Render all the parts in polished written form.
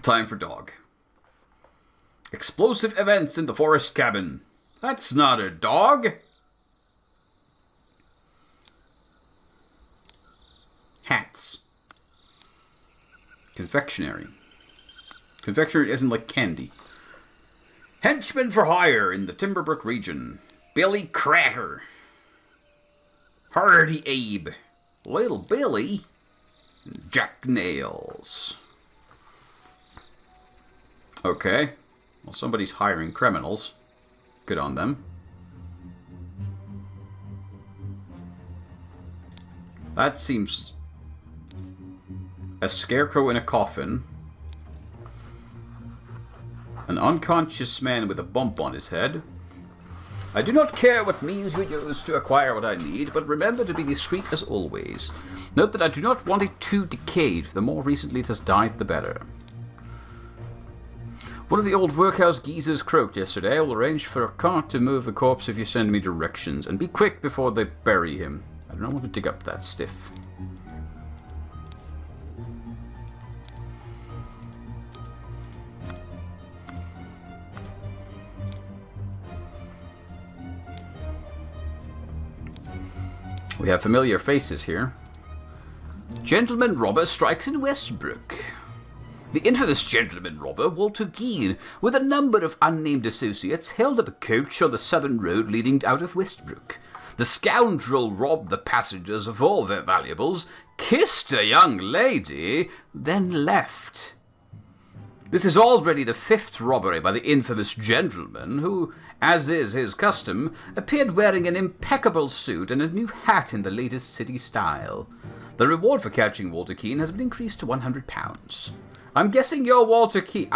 time for dog. Explosive events in the forest cabin. That's not a dog. Hats. Confectionery. Confectionery isn't like candy. Henchman for hire in the Timberbrook region. Billy Cracker. Hardy Abe. Little Billy. Jack Nails. Okay. Well, somebody's hiring criminals. Good on them. That seems... a scarecrow in a coffin. An unconscious man with a bump on his head. I do not care what means you use to acquire what I need, but remember to be discreet as always. Note that I do not want it too decayed. The more recently it has died, the better. One of the old workhouse geezers croaked yesterday. I will arrange for a cart to move the corpse if you send me directions. And be quick before they bury him. I do not want to dig up that stiff. We have familiar faces here. Gentleman robber strikes in Westbrook. The infamous gentleman robber, Walter Keane, with a number of unnamed associates, held up a coach on the southern road leading out of Westbrook. The scoundrel robbed the passengers of all their valuables, kissed a young lady, then left. This is already the 5th robbery by the infamous gentleman who, as is his custom, appeared wearing an impeccable suit and a new hat in the latest city style. The reward for catching Walter Keane has been increased to £100. I'm guessing you're Walter Keane.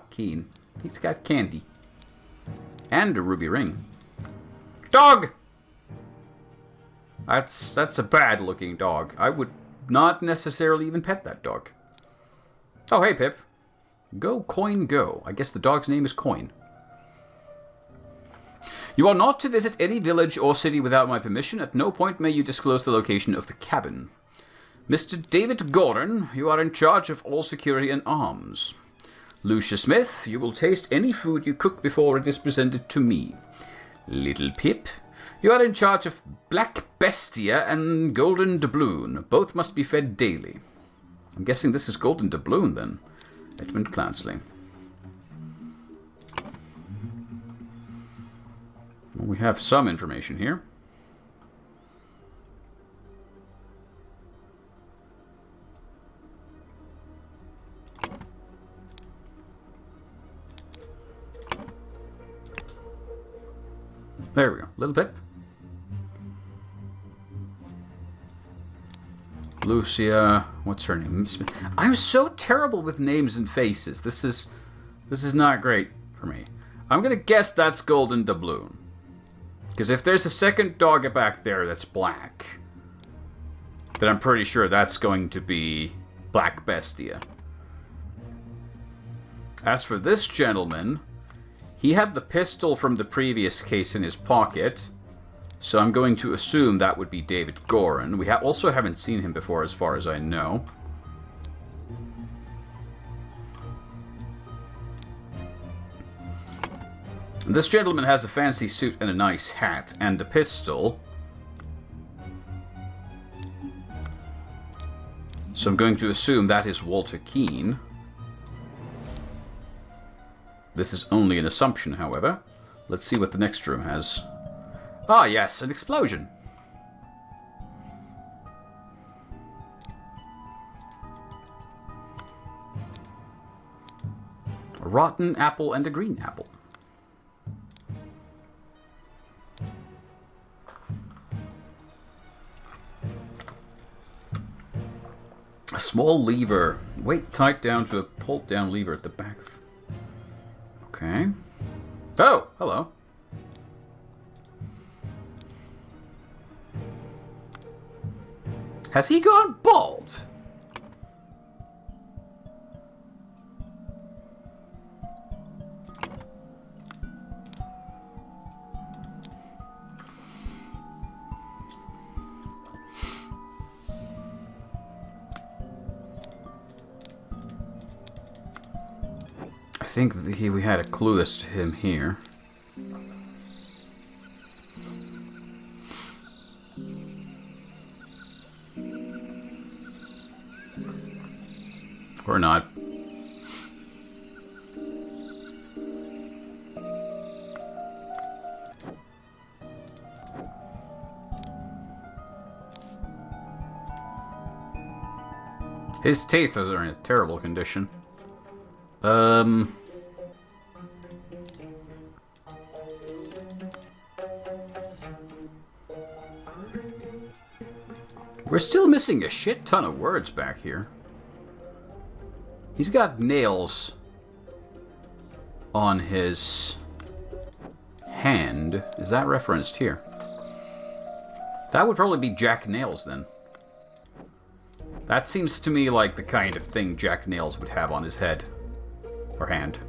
Keane. He's got candy. And a ruby ring. Dog! That's a bad-looking dog. I would not necessarily even pet that dog. Oh, hey, Pip. Go, Coin, go. I guess the dog's name is Coin. You are not to visit any village or city without my permission. At no point may you disclose the location of the cabin. Mr. David Gordon, you are in charge of all security and arms. Lucia Smith, you will taste any food you cook before it is presented to me. Little Pip, you are in charge of Black Bestia and Golden Doubloon. Both must be fed daily. I'm guessing this is Golden Doubloon then. Edmund Cloudsley. Well, we have some information here. There we go. Little Pip. Lucia. What's her name? I'm so terrible with names and faces. This is not great for me. I'm going to guess that's Golden Doubloon. Because if there's a second dog back there that's black, then I'm pretty sure that's going to be Black Bestia. As for this gentleman, he had the pistol from the previous case in his pocket, so I'm going to assume that would be David Gorin. We also haven't seen him before as far as I know. This gentleman has a fancy suit and a nice hat and a pistol. So I'm going to assume that is Walter Keane. This is only an assumption, however. Let's see what the next room has. Ah, yes, an explosion. A rotten apple and a green apple. A small lever. Weight tight down to a pulled down lever at the back. Okay. Oh, hello. Has he gone bald? think we had a clue as to him here. Or not. His teeth are in a terrible condition. We're still missing a shit ton of words back here. He's got nails on his hand. Is that referenced here? That would probably be Jack Nails then. That seems to me like the kind of thing Jack Nails would have on his head. Or hand.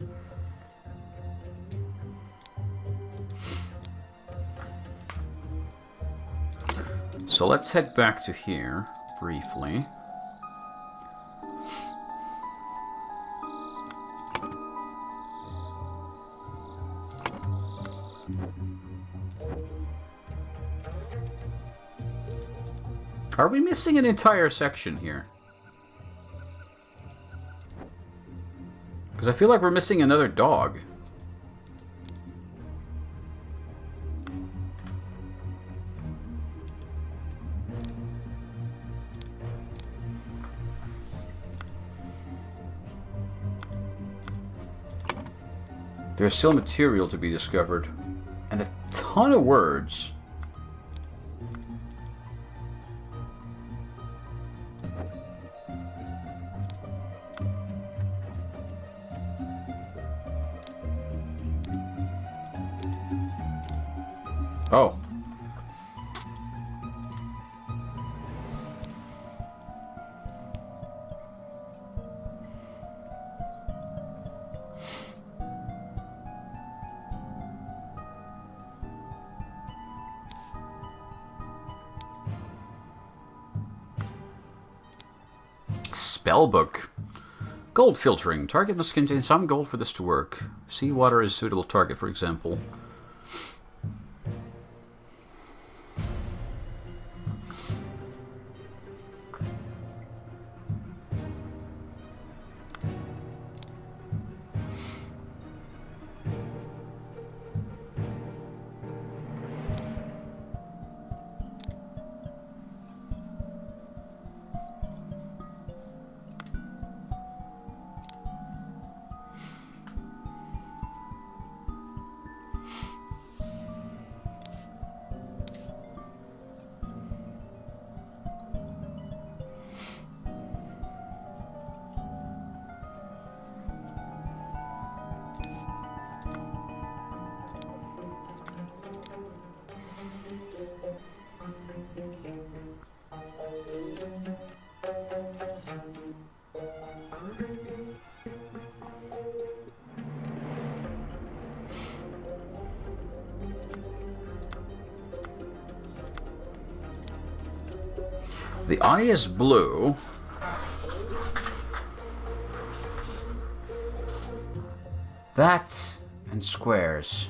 So let's head back to here, briefly. Are we missing an entire section here? Because I feel like we're missing another dog. There's still material to be discovered. And a ton of words. Oh. Spellbook. Gold filtering. Target must contain some gold for this to work. Seawater is a suitable target, for example. The eye is blue. That and squares.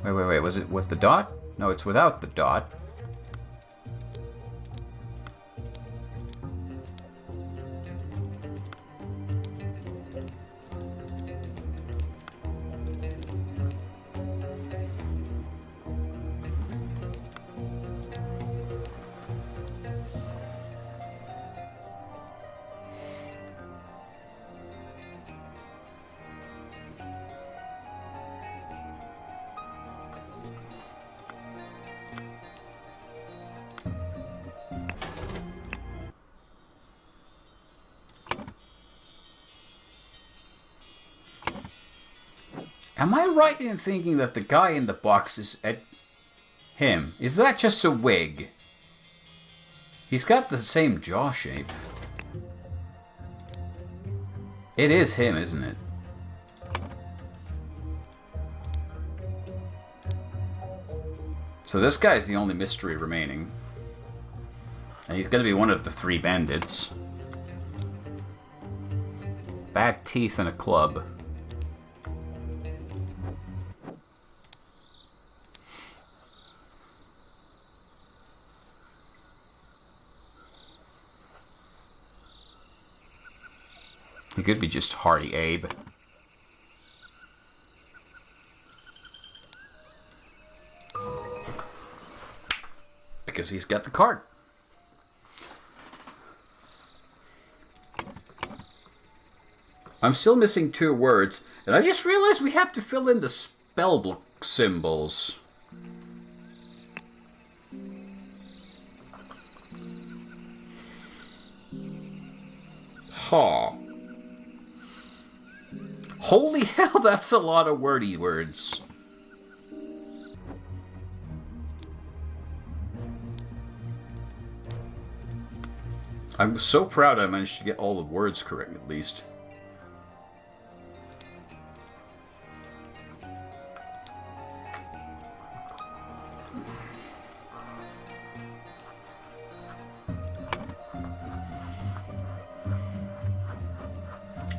Wait. Was it with the dot? No, it's without the dot. Am I right in thinking that the guy in the box is him? Is that just a wig? He's got the same jaw shape. It is him, isn't it? So this guy's the only mystery remaining. And he's gonna be one of the 3 bandits. Bad teeth and a club. He could be just Hardy Abe. Because he's got the card. I'm still missing 2 words, and I just realized we have to fill in the spellbook symbols. Huh. Holy hell, that's a lot of wordy words. I'm so proud I managed to get all the words correct, at least.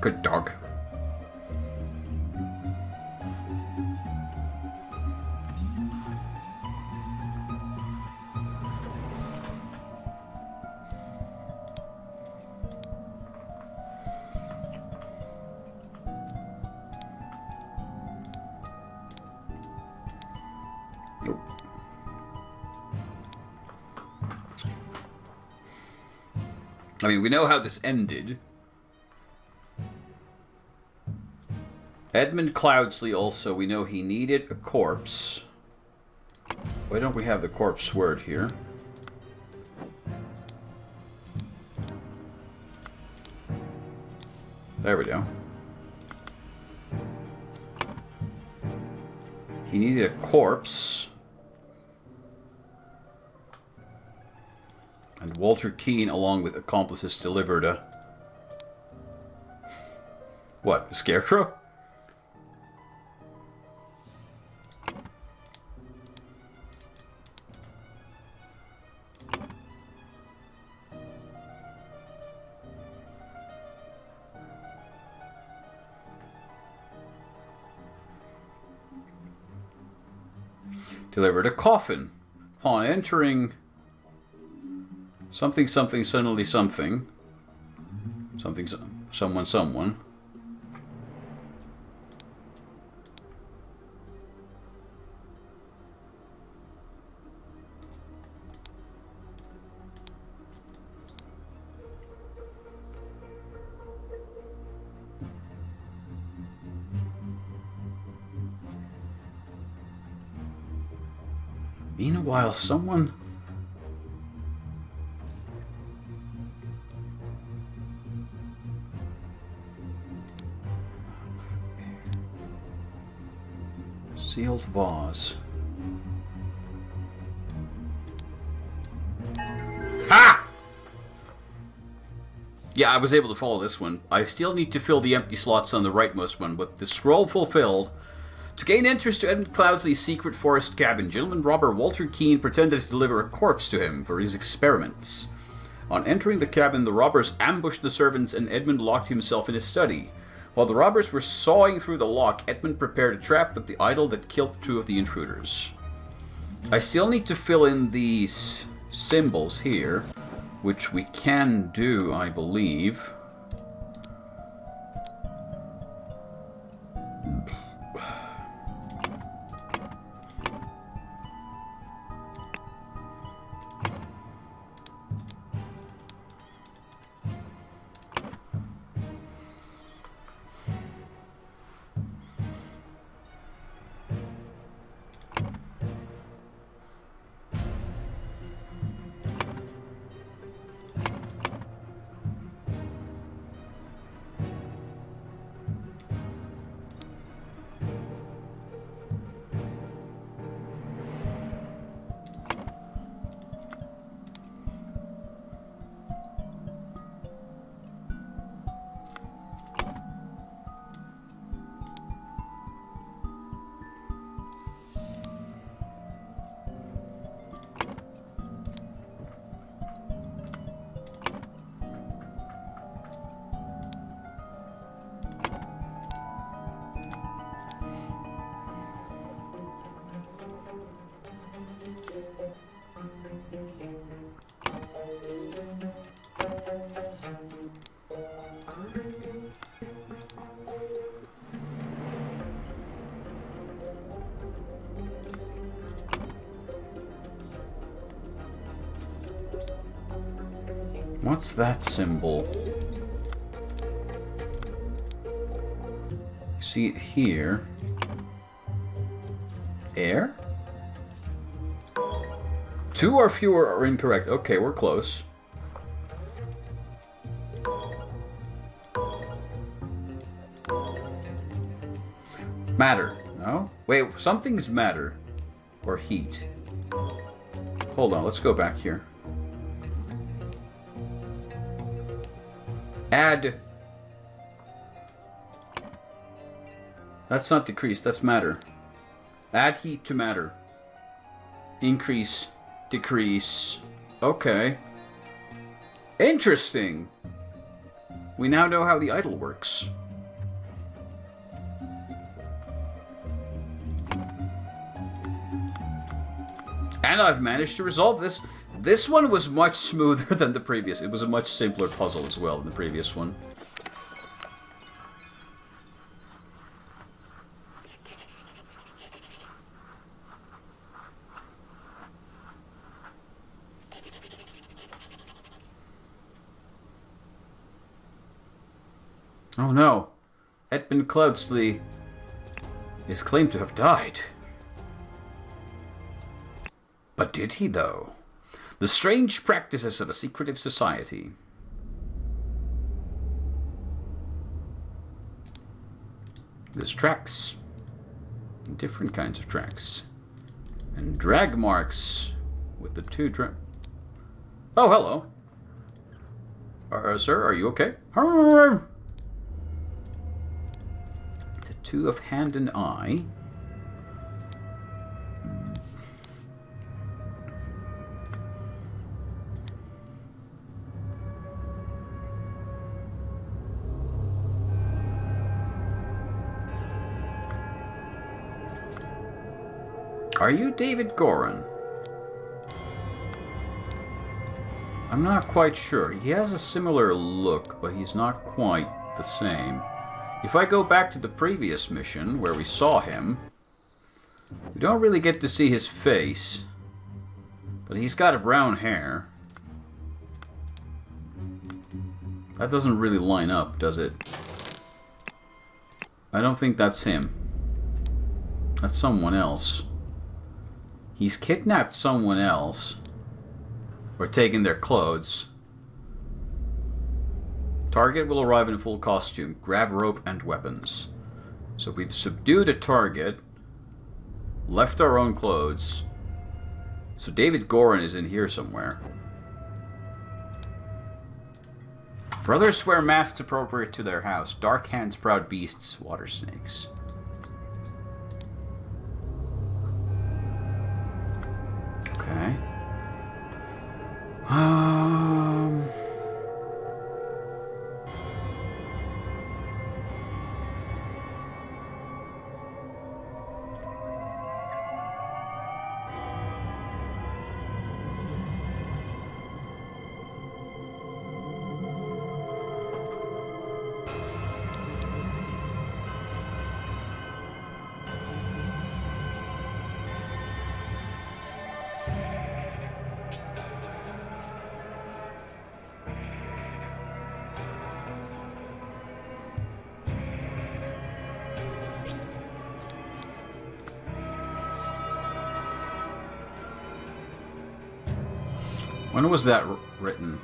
Good dog. Nope. I mean, we know how this ended. Edmund Cloudsley also, we know he needed a corpse. Why don't we have the corpse word here? There we go. He needed a corpse. And Walter Keane, along with accomplices, delivered a... What, a scarecrow? Delivered a coffin. Upon entering something, something, suddenly something. Something, someone, someone. Meanwhile, someone... Sealed vase. Ha! Yeah, I was able to follow this one. I still need to fill the empty slots on the rightmost one with the scroll fulfilled. To gain entrance to Edmund Cloudsley's secret forest cabin, gentleman robber Walter Keane pretended to deliver a corpse to him for his experiments. On entering the cabin, the robbers ambushed the servants and Edmund locked himself in his study. While the robbers were sawing through the lock, Edmund prepared a trap with the idol that killed 2 of the intruders. I still need to fill in these symbols here, which we can do, I believe. What's that symbol? See it here. Air? 2 or fewer are incorrect. Okay, we're close. Matter. No? Wait, something's matter. Or heat. Hold on, let's go back here. Add. That's not decrease, that's matter. Add heat to matter. Increase, decrease. Okay. Interesting. We now know how the idol works. And I've managed to resolve this. This one was much smoother than the previous. It was a much simpler puzzle as well than the previous one. Oh no. Edmund Cloudsley is claimed to have died. But did he, though? The strange practices of a secretive society. There's tracks. Different kinds of tracks. And drag marks with the 2 drag... Oh, hello. Sir, are you okay? Tattoo of hand and eye. Are you David Goran? I'm not quite sure. He has a similar look, but he's not quite the same. If I go back to the previous mission, where we saw him, we don't really get to see his face, but he's got a brown hair. That doesn't really line up, does it? I don't think that's him. That's someone else. He's kidnapped someone else. Or taken their clothes. Target will arrive in full costume. Grab rope and weapons. So we've subdued a target. Left our own clothes. So David Goran is in here somewhere. Brothers wear masks appropriate to their house. Dark hands, proud beasts, water snakes. Okay. When was that written?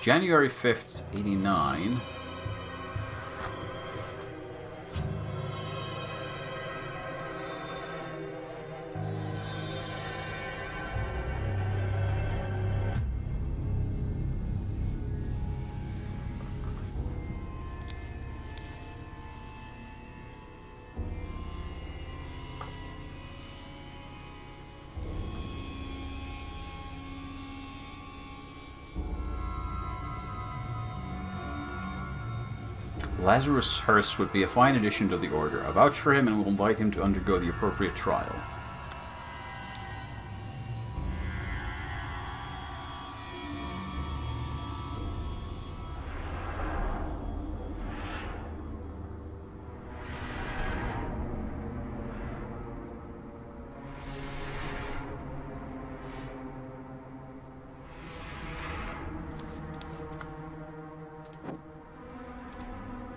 January 5th, 89. Lazarus Hurst would be a fine addition to the Order. I vouch for him and will invite him to undergo the appropriate trial.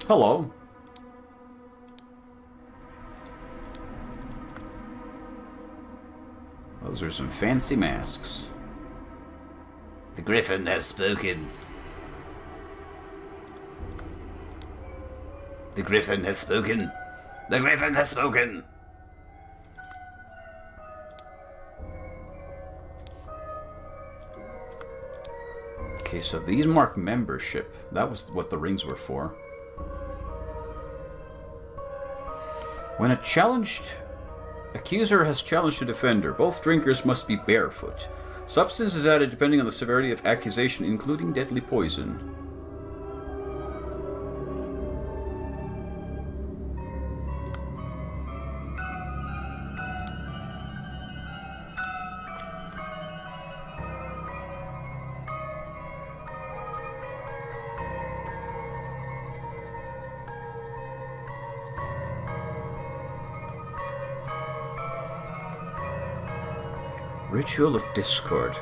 Hello. Those are some fancy masks. The Griffin has spoken. The Griffin has spoken. The Griffin has spoken. Okay, so these mark membership. That was what the rings were for. When a challenged accuser has challenged a defender, both drinkers must be barefoot. Substance is added depending on the severity of accusation, including deadly poison. Ritual of Discord.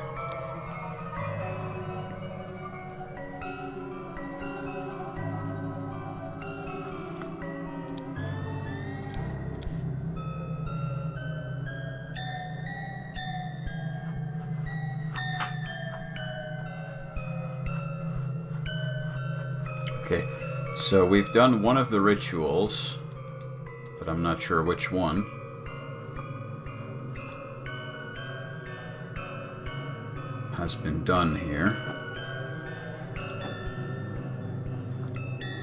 Okay, so we've done one of the rituals, but I'm not sure which one. Has been done here.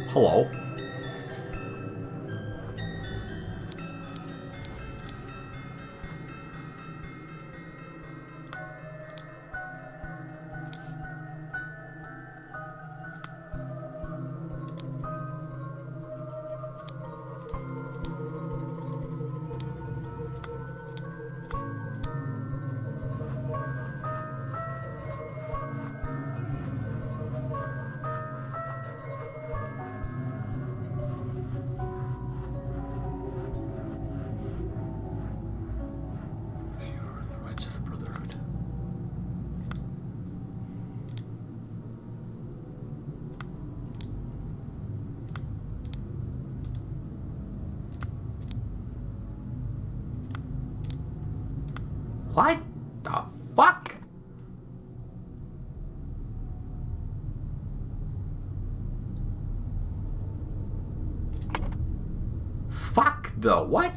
Hello. What the fuck? Fuck the what?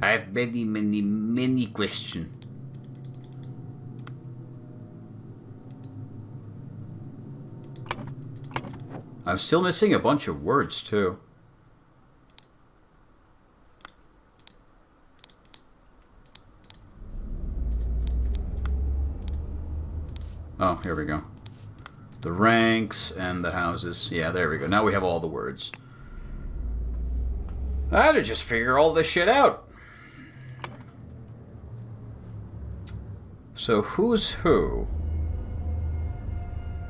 I have many questions. I'm still missing a bunch of words, too. Oh, here we go. The ranks and the houses. Yeah, there we go. Now we have all the words. I had to just figure all this shit out. So who's who?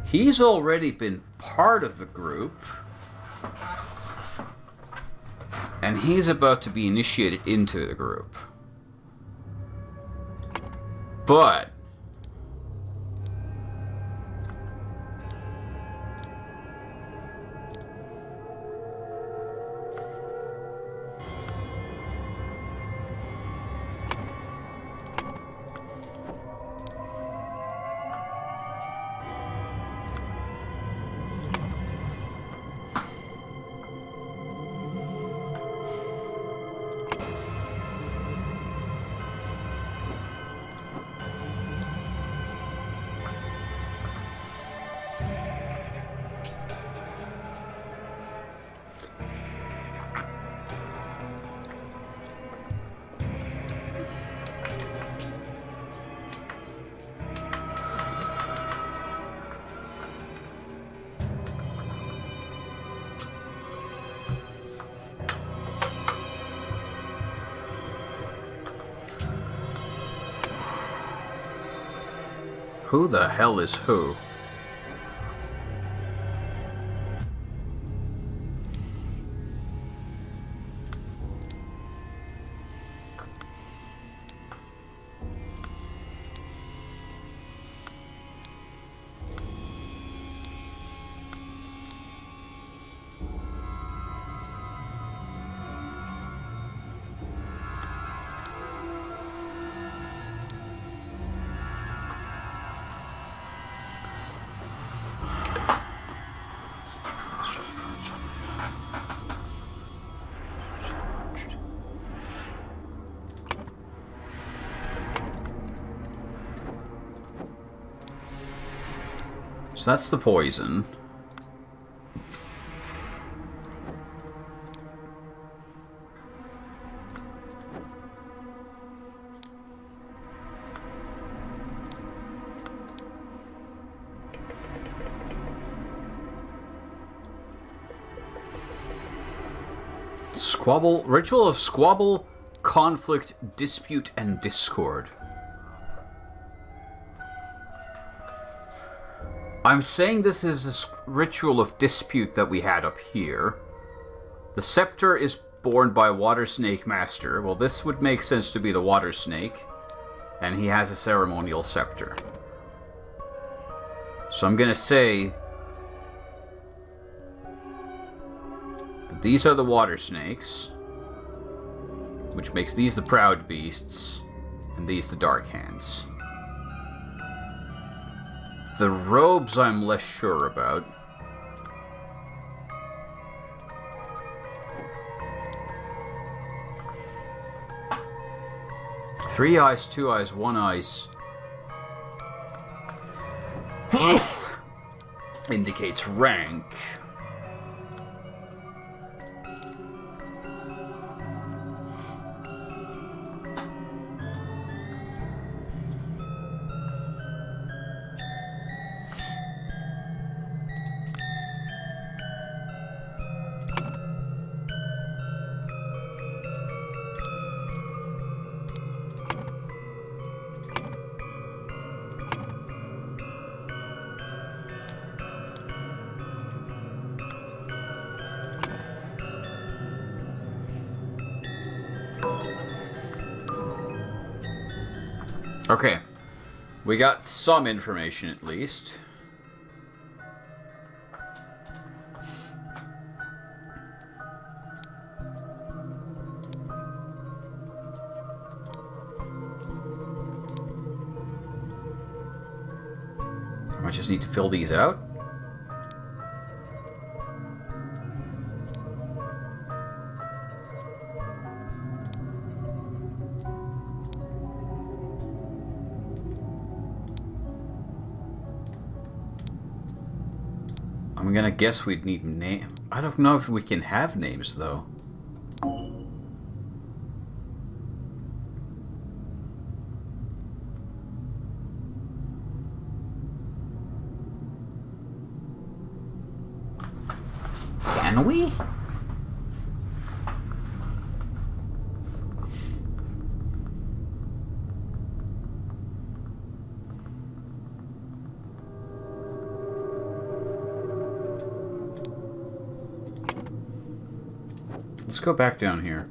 He's already been part of the group. And he's about to be initiated into the group. But Who the hell is who? So that's the poison. Squabble, ritual of squabble, conflict, dispute, and discord. I'm saying this is a ritual of dispute that we had up here. The scepter is borne by Water Snake Master. Well, this would make sense to be the Water Snake. And he has a ceremonial scepter. So I'm gonna say that these are the Water Snakes, which makes these the Proud Beasts, and these the Dark Hands. The robes I'm less sure about. Three eyes, two eyes, one eyes. Indicates rank. Okay, we got some information at least. I just need to fill these out. I'm gonna guess we'd need name. I don't know if we can have names though. Can we? Let's go back down here.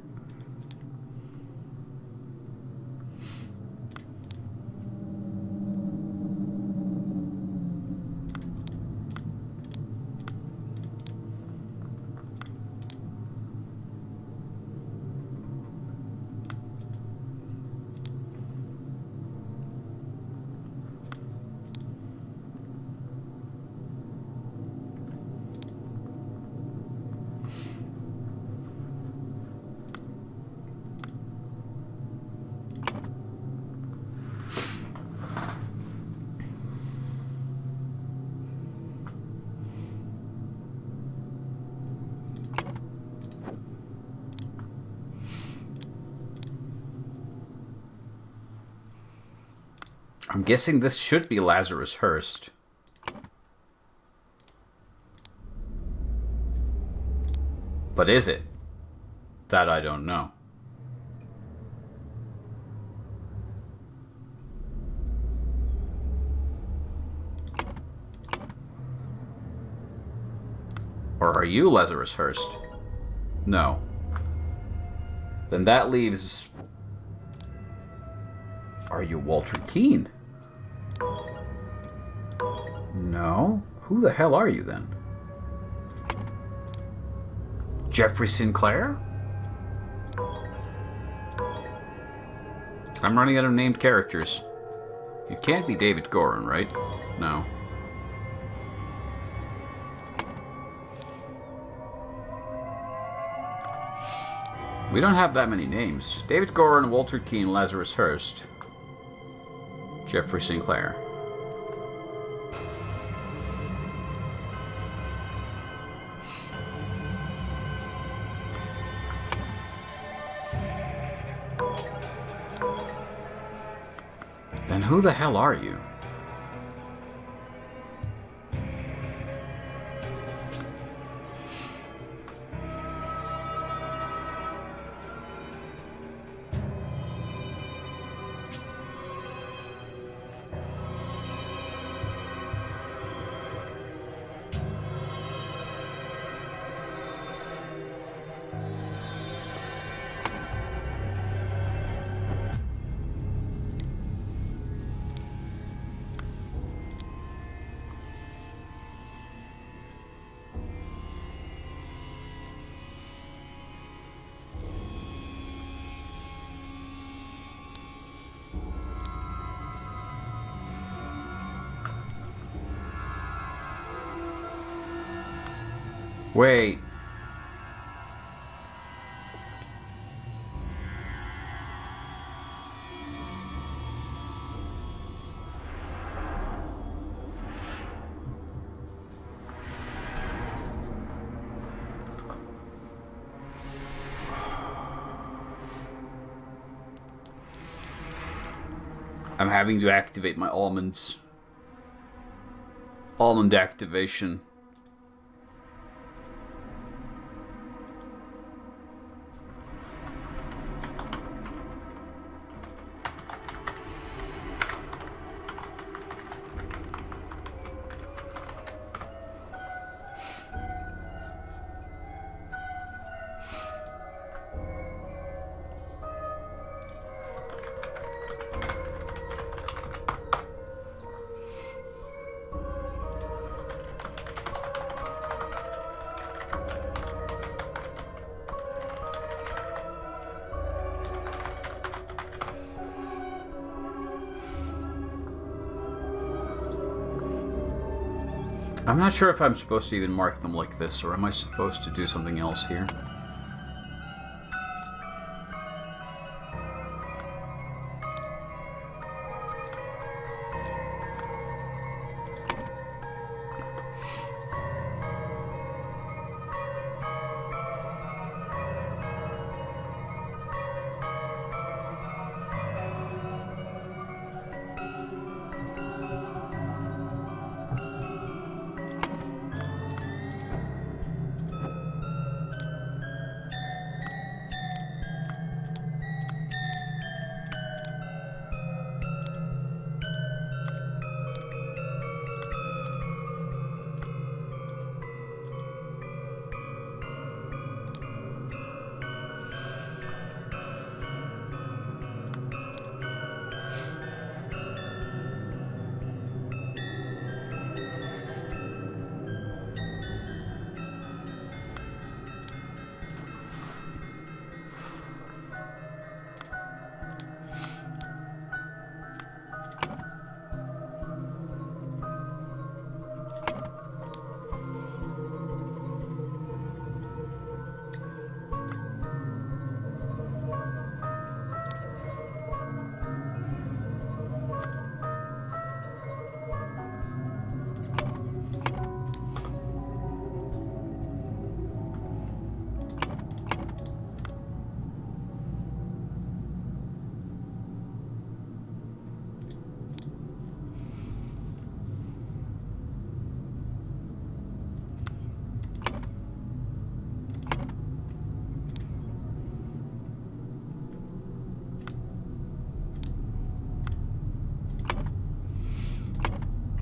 I'm guessing this should be Lazarus Hurst. But is it? That I don't know. Or are you Lazarus Hurst? No. Then that leaves... Are you Walter Keane? No. Who the hell are you then? Jeffrey Sinclair? I'm running out of named characters. You can't be David Gorin, right? No. We don't have that many names. David Gorin, Walter Keane, Lazarus Hurst, Jeffrey Sinclair. Then who the hell are you? Wait. I'm having to activate my almonds. Almond activation. I'm not sure if I'm supposed to even mark them like this, or am I supposed to do something else here?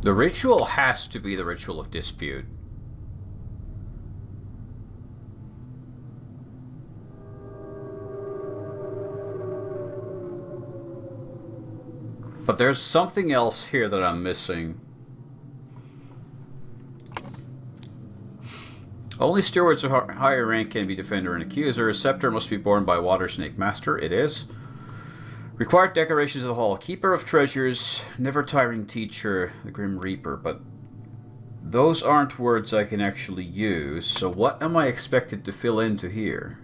The ritual has to be the ritual of dispute. But there's something else here that I'm missing. Only stewards of higher rank can be defender and accuser. A scepter must be borne by Water Snake Master. It is. Required decorations of the hall. Keeper of treasures. Never tiring teacher. The Grim Reaper. But those aren't words I can actually use. So what am I expected to fill into here?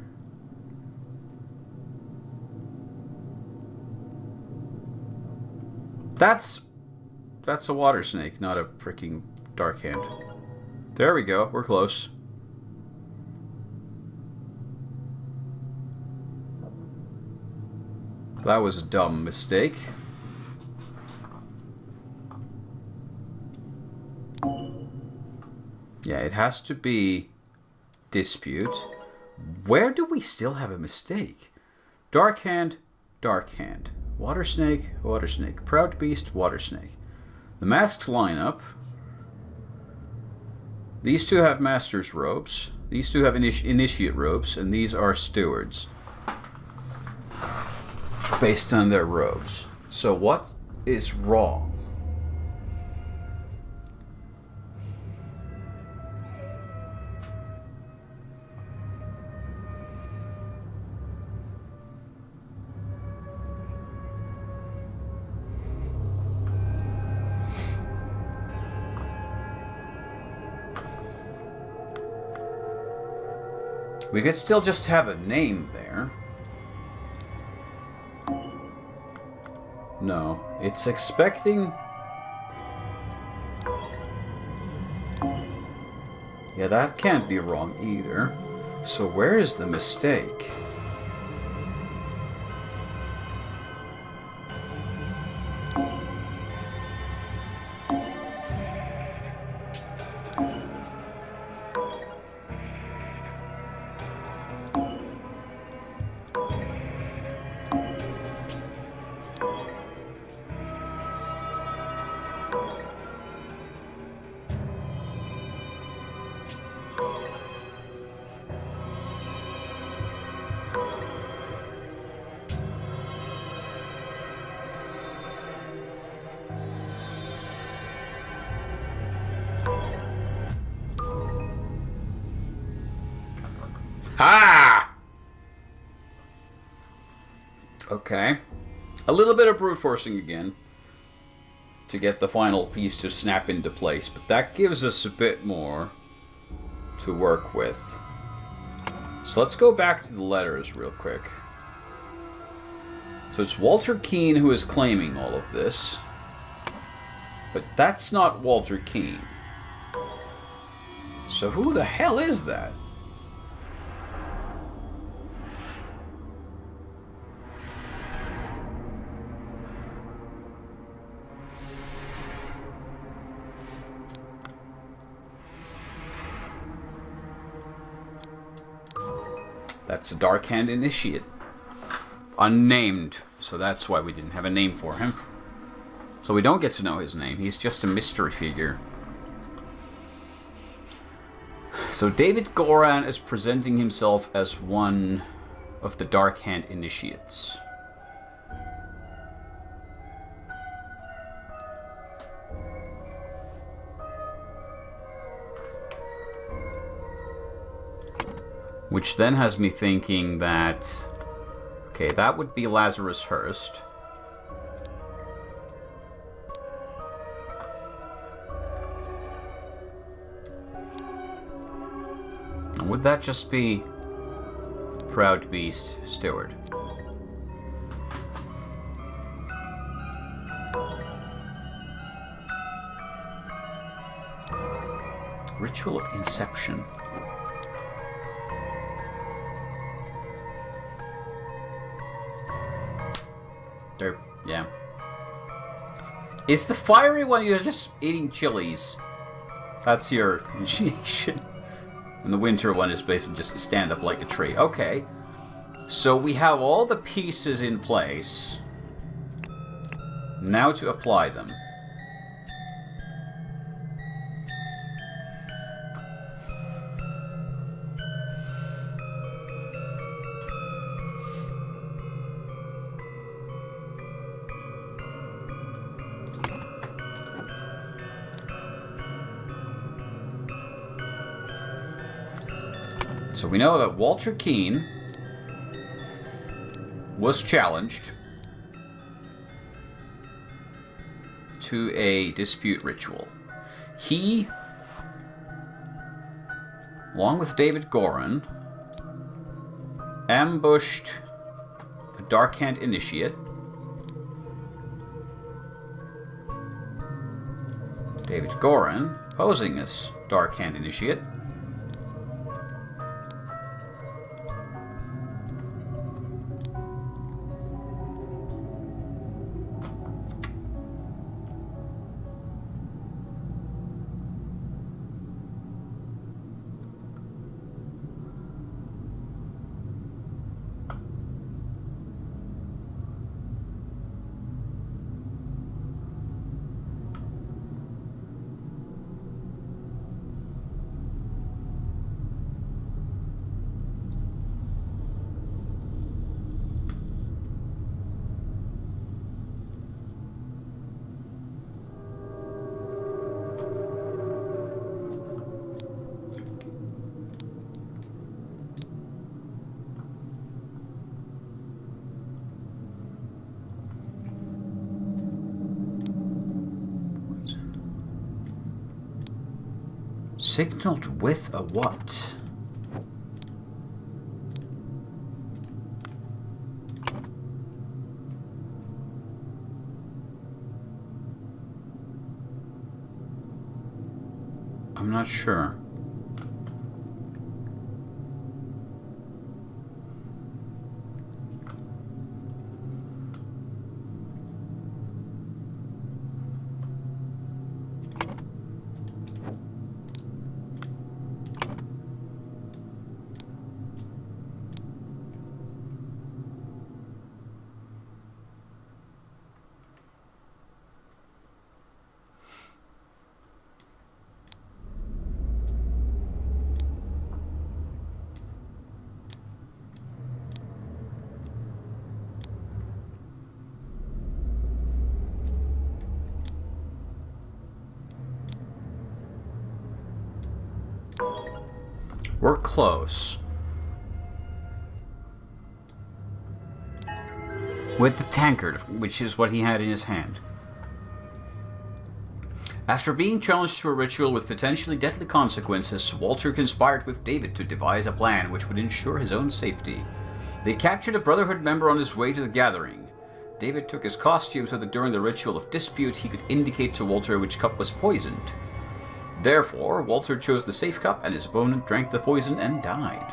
That's a water snake, not a freaking dark hand. There we go. We're close. That was a dumb mistake. Yeah, it has to be dispute. Where do we still have a mistake? Dark hand, dark hand. Water snake, water snake. Proud beast, water snake. The masks line up. These two have master's robes. These two have initiate robes, and these are stewards. Based on their robes. So what is wrong? We could still just have a name there. No, it's expecting... Yeah, that can't be wrong either. So where is the mistake? Ha! Okay. A little bit of brute forcing again to get the final piece to snap into place, but that gives us a bit more to work with. So let's go back to the letters real quick. So it's Walter Keane who is claiming all of this, but that's not Walter Keane. So who the hell is that? That's a Dark Hand Initiate. Unnamed. So that's why we didn't have a name for him. So we don't get to know his name. He's just a mystery figure. So David Goran is presenting himself as one of the Dark Hand Initiates. Which then has me thinking that... Okay, that would be Lazarus Hurst. And would that just be Proud Beast Steward? Ritual of Inception. There, yeah. Is the fiery one you're just eating chilies? That's your initiation. And the winter one is basically just to stand up like a tree. Okay. So we have all the pieces in place. Now to apply them. So we know that Walter Keane was challenged to a dispute ritual. He, along with David Gorin, ambushed a Darkhand initiate. David Gorin, posing as Darkhand initiate, signaled with a what? I'm not sure. We're close. With the tankard, which is what he had in his hand. After being challenged to a ritual with potentially deadly consequences, Walter conspired with David to devise a plan which would ensure his own safety. They captured a Brotherhood member on his way to the gathering. David took his costume so that during the ritual of dispute he could indicate to Walter which cup was poisoned. Therefore, Walter chose the safe cup and his opponent drank the poison and died.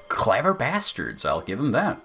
Clever bastards, I'll give him that.